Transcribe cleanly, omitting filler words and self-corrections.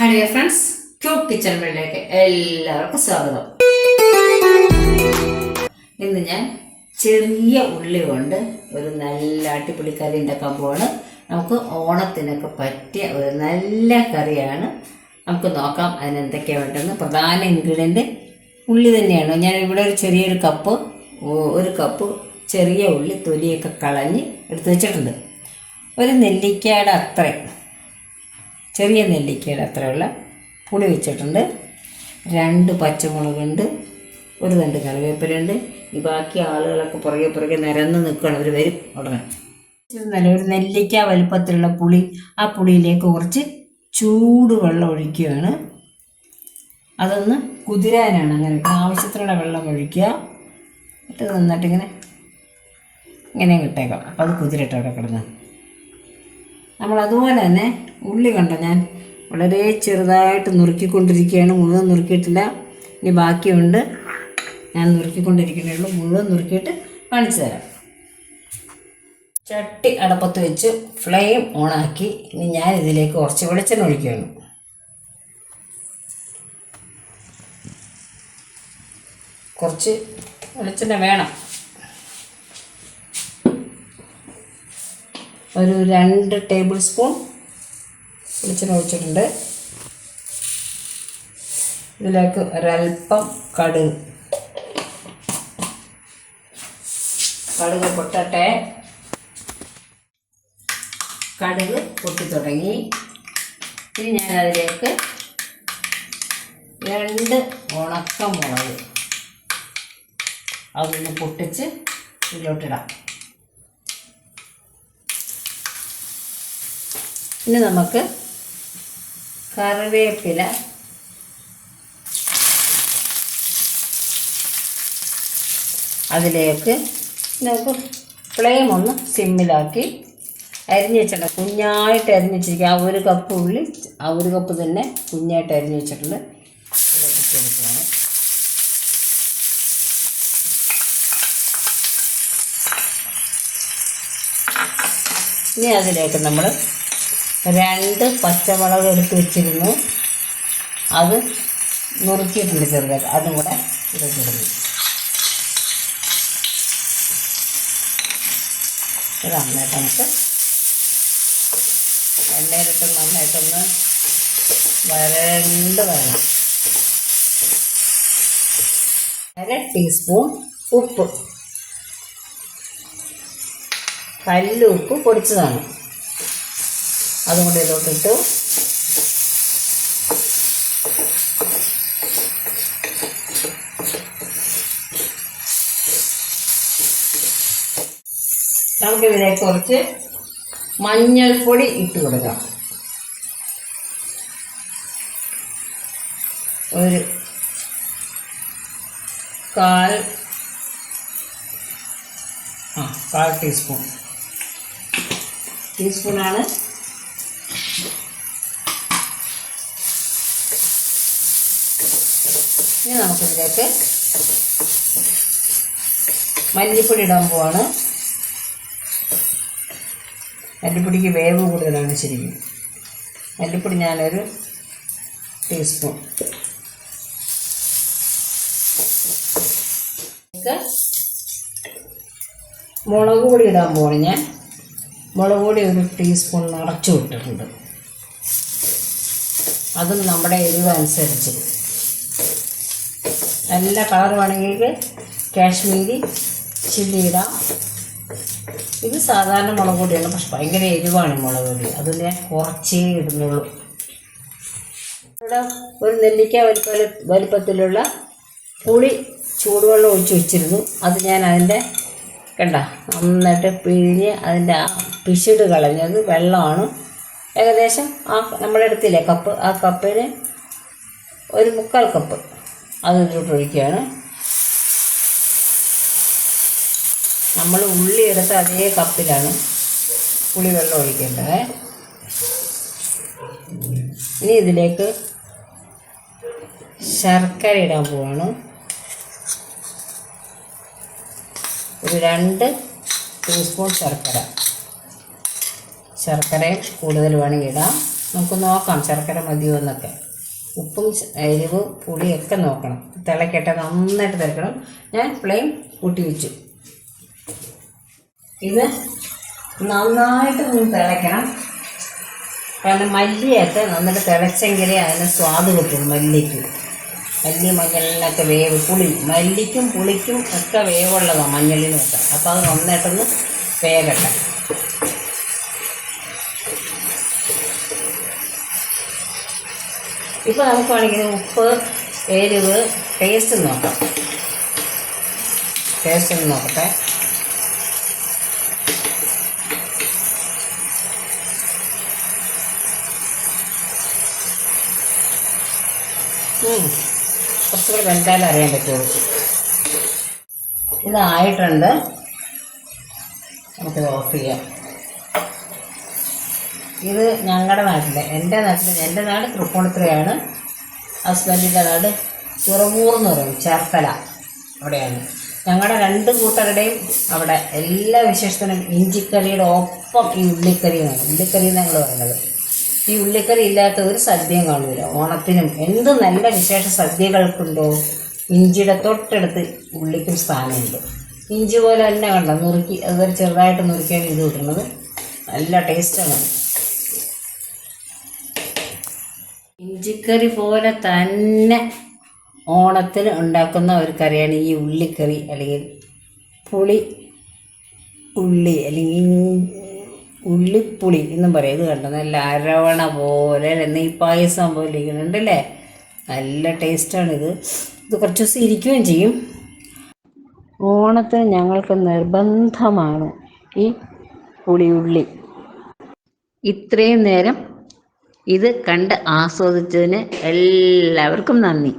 Hello friends, cute kitchen വേൾഡിലേക്ക് എല്ലാവർക്കും സ്വാഗതം. ഇന്ന് ഞാൻ ചെറിയ ഉള്ളി കൊണ്ട് ഒരു നല്ല അടിപൊളി കറി ഉണ്ടാക്കാൻ പോവാണ്. നമുക്ക് ഓണത്തിനൊക്കെ പറ്റിയ ഒരു നല്ല കറിയാണ്. നമുക്ക് നോക്കാം അതിനെന്തൊക്കെയാണ് വേണ്ടതെന്ന്. പ്രധാന ഇൻഗ്രീഡിയൻറ്റ് ഉള്ളി തന്നെയാണ്. ഞാൻ ഇവിടെ ഒരു കപ്പ് ചെറിയ ഉള്ളി തൊലിയൊക്കെ കളഞ്ഞ് എടുത്ത് വെച്ചിട്ടുണ്ട്. ഒരു നെല്ലിക്കയുടെ അത്രയും, ചെറിയ നെല്ലിക്കയുടെ അത്രയുള്ള പുളി വെച്ചിട്ടുണ്ട്. 2 പച്ചമുളകുണ്ട്, ഒരു തണ്ട് കറിവേപ്പിലുണ്ട്. ഈ ബാക്കി ആളുകളൊക്കെ പുറകെ നിരന്ന് നിൽക്കുകയാണ്. അവർ വരും ഉടനെ. ഒരു നെല്ലിക്ക വലുപ്പത്തിലുള്ള പുളി, ആ പുളിയിലേക്ക് കുറച്ച് ചൂടുവെള്ളം ഒഴിക്കുകയാണ്. അതൊന്ന് കുതിരാനാണ്. അങ്ങനെ ആവശ്യത്തിനുള്ള വെള്ളം ഒഴിക്കുക. എന്നിട്ട് നന്നായിട്ട് ഇങ്ങനെ കിട്ടേക്കാം. അപ്പോൾ അത് കുതിരട്ടെ അവിടെ കിടന്ന്. നമ്മൾ അതുപോലെ തന്നെ ഉള്ളി കണ്ട ഞാൻ വളരെ ചെറുതായിട്ട് നുറുക്കിക്കൊണ്ടിരിക്കുകയാണ്. മുഴുവൻ നുറുക്കിയിട്ടില്ല, ഇനി ബാക്കിയുണ്ട്. ഞാൻ നുറുക്കിക്കൊണ്ടിരിക്കുന്നേ ഉള്ളൂ. മുഴുവൻ നുറുക്കിയിട്ട് കാണിച്ചു തരാം. ചട്ടി അടപ്പത്ത് വെച്ച് ഫ്ലെയിം ഓണാക്കി ഇനി ഞാൻ ഇതിലേക്ക് കുറച്ച് വെളിച്ചെണ്ണ ഒഴിക്കുകയാണ്. കുറച്ച് വെളിച്ചെണ്ണ വേണം. ഒരു 2 ടേബിൾ സ്പൂൺ വെളിച്ചെണ്ണ ഒഴിച്ചിട്ടുണ്ട്. ഇതിലേക്ക് ഒരൽപ്പം കടുക് പൊട്ടട്ടെ. കടുക് പൊട്ടി തുടങ്ങി. ഇനി ഞാനതിലേക്ക് 2 ഉണക്കമുളക് അതൊന്ന് പൊട്ടിച്ച് ഇതിലോട്ടിടാം. ഇനി നമുക്ക് കറിവേപ്പില അതിലേക്ക് നമുക്ക് ഫ്ലെയിം ഒന്ന് സിമ്മിലാക്കി അരിഞ്ഞ് വെച്ചിട്ടുണ്ട്. കുഞ്ഞായിട്ട് അരിഞ്ഞ് വെച്ചിരിക്കുക. ആ 1 കപ്പ് ഉള്ളി, ആ 1 കപ്പ് തന്നെ കുഞ്ഞായിട്ട് അരിഞ്ഞ് വെച്ചിട്ടുണ്ട്. ഇതിലേക്ക് കൊടുക്കുകയാണ്. ഇനി അതിലേക്ക് നമ്മൾ 2 പച്ചമുളക് എടുത്ത് വെച്ചിരുന്നു. അത് നുറുക്കിയിട്ടുണ്ട് ചെറുതായിട്ട്. അതും കൂടെ ഇതിലിടുന്നു. ഇത് നന്നായിട്ട് നമുക്ക് എണ്ണയിലിട്ട് നന്നായിട്ടൊന്ന് വരണം. 1/2 ടീസ്പൂൺ ഉപ്പ്, കല്ലുപ്പ് പൊടിച്ചതാണ്, അതും കൂടി ഇതിലോട്ടിട്ടു. നമുക്കിതിലേക്ക് കുറച്ച് മഞ്ഞൾപ്പൊടി ഇട്ട് കൊടുക്കാം. ഒരു 1/4 ടീസ്പൂണാണ്. ഇനി നമുക്കിതിലേക്ക് മല്ലിപ്പൊടി ഇടാൻ പോവാണ്. മല്ലിപ്പൊടിക്ക് വേവ് കൂടുതലാണ് ശരിക്കും. മല്ലിപ്പൊടി ഞാനൊരു ടീസ്പൂൺ. മുളക് പൊടി ഇടാൻ പോവാണ് ഞാൻ. മുളക് പൊടി ഒരു ടീസ്പൂൺ നിറച്ചു ഇട്ടിട്ടുണ്ട്. അതും നമ്മുടെ എരിവ് അനുസരിച്ച്. നല്ല കളർ വേണമെങ്കിൽ കാശ്മീരി ചില്ലി ഇടാം. ഇത് സാധാരണ മുളക് പൊടിയാണ്, പക്ഷെ ഭയങ്കര എരിവാണ് മുളക് പൊടി. അത് ഞാൻ കുറച്ചേ ഇടുന്നുള്ളൂ. ഇവിടെ ഒരു നെല്ലിക്ക വലിപ്പത്തിലുള്ള പുളി ചൂടുവെള്ളം ഒഴിച്ച് വെച്ചിരുന്നു. അത് ഞാൻ അതിൻ്റെ നന്നായിട്ട് പിഴിഞ്ഞ് അതിൻ്റെ ആ പിശുട് കളഞ്ഞത് വെള്ളമാണ്. ഏകദേശം നമ്മുടെ അടുത്തില്ലേ കപ്പ്, ആ കപ്പിന് ഒരു 3/4 കപ്പ് അത് ഇതിലോട്ട് ഒഴിക്കുകയാണ്. നമ്മൾ ഉള്ളി എടുത്ത അതേ കപ്പിലാണ് പുളിവെള്ളം ഒഴിക്കേണ്ടത്. ഇനി ഇതിലേക്ക് ശർക്കര ഇടാൻ പോവാണ്. ഒരു 2 ടീസ്പൂൺ ശർക്കരയും കൂടുതൽ വേണമെങ്കിൽ ഇടാം. നമുക്ക് നോക്കാം ശർക്കര മതിയോ എന്നൊക്കെ. ഉപ്പും എരിവും പുളിയൊക്കെ നോക്കണം. തിളക്കട്ടെ, നന്നായിട്ട് തിളക്കണം. ഞാൻ ഫ്ലെയിം കൂട്ടി വെച്ചു. ഇത് നന്നായിട്ട് തിളയ്ക്കണം. കാരണം മല്ലിയൊക്കെ നന്നായിട്ട് തിളച്ചെങ്കിലേ അതിന് സ്വാദ് കിട്ടും. മല്ലി മഞ്ഞളിനൊക്കെ വേവ്, മല്ലിക്കും പുളിക്കും ഒക്കെ വേവുള്ളതാണ് മഞ്ഞളിനൊക്കെ. അപ്പോൾ അത് നന്നായിട്ടൊന്ന് വേകട്ടെ. ഇപ്പോൾ നമുക്ക് വേണമെങ്കിൽ ഉപ്പ്, എരിവ്, ടേസ്റ്റ് നോക്കാം. ടേസ്റ്റ് ഒന്ന് നോക്കട്ടെ. കുറച്ചുകൂടി വെന്താലും അറിയാൻ പറ്റുള്ളൂ. ഇതായിട്ടുണ്ട്. നമുക്കിത് ഓഫ് ചെയ്യാം. ഇത് ഞങ്ങളുടെ എൻ്റെ നാട് തൃപ്പൂണിത്തുറയാണ്. ഹസ്ബൻഡിൻ്റെ നാട് തുറവൂർ എന്ന് പറയും, ചേർത്തല, അവിടെയാണ്. ഞങ്ങളുടെ 2 കൂട്ടരുടെയും അവിടെ എല്ലാ വിശേഷത്തിനും ഇഞ്ചിക്കറിയുടെ ഒപ്പം ഈ ഉള്ളിക്കറിയാണ്. ഉള്ളിക്കറി ഞങ്ങൾ പറയുന്നത്. ഈ ഉള്ളിക്കറി ഇല്ലാത്ത ഒരു സദ്യയും കാണില്ല. ഓണത്തിനും എന്ത് നല്ല വിശേഷ സദ്യകൾക്കുണ്ടോ ഇഞ്ചിയുടെ തൊട്ടടുത്ത് ഉള്ളിക്കും സ്ഥാനമുണ്ട്. ഇഞ്ചി പോലെ തന്നെ കണ്ടോ നുറുക്കി, അതുവരെ ചെറുതായിട്ട് നുറുക്കിയാണ് ഇത് കിട്ടുന്നത്. നല്ല ടേസ്റ്റാണ്. ഇഞ്ചിക്കറി പോലെ തന്നെ ഓണത്തിന് ഉണ്ടാക്കുന്ന ഒരു കറിയാണ് ഈ ഉള്ളിക്കറി, അല്ലെങ്കിൽ ഉള്ളി അല്ലെങ്കിൽ ഉള്ളിപ്പുളി എന്നും പറയും. ഇത് കണ്ടോ നല്ല അരവണ പോലെ നെയ്പായസം പോലെ ഇരിക്കുന്നുണ്ടല്ലേ. നല്ല ടേസ്റ്റാണിത്. ഇത് കുറച്ച് ദിവസം ഇരിക്കുകയും ചെയ്യും. ഓണത്തിന് ഞങ്ങൾക്ക് നിർബന്ധമാണ് ഈ പുളിയുള്ളി. ഇത്രയും നേരം ഇത് കണ്ട് ആസ്വദിച്ചതിന് എല്ലാവർക്കും നന്ദി.